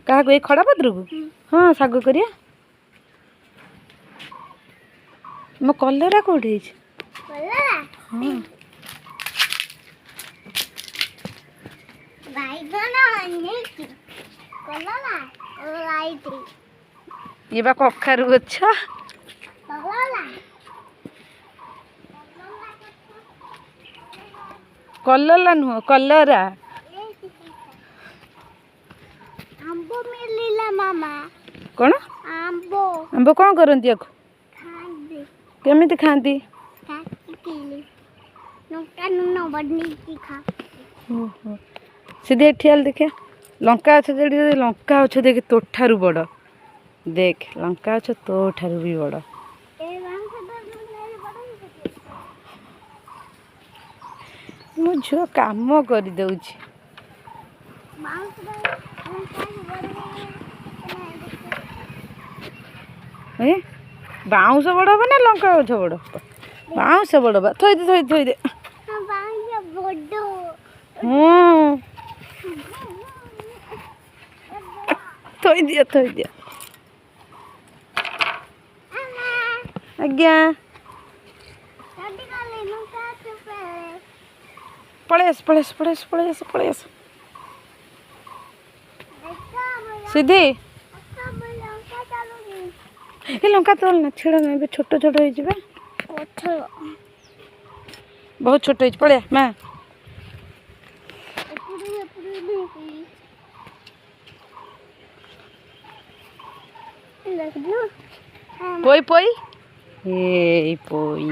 क्या ये खड़ा पत्र को हाँ साग करिया मो कलरा कौटे हाँ ये बा कखारू गछ कलरा नुह कलरा आंबो मिलिला मामा कौन आंबो आंब कौन करती या खांदे केमी खाती नुका नुन बडनी की खा सीधे ठियाल देखिए लंका गछ जेडी लंका गछ देख तोठारू बड़ देख लंका गछ तोठारू भी बड़ मो झुआ काम कर दउछि बाउंस बड़ ना लंका गछ बड़ बाउंस बड़ बा थोई दे थोई दे थोई दिया आज्ञा पड़ेस सीधी ये लंका तोल ना छेड़ ना छोट छोट हो बहुत छोट हो पड़े मैं पोई पोई ए पोई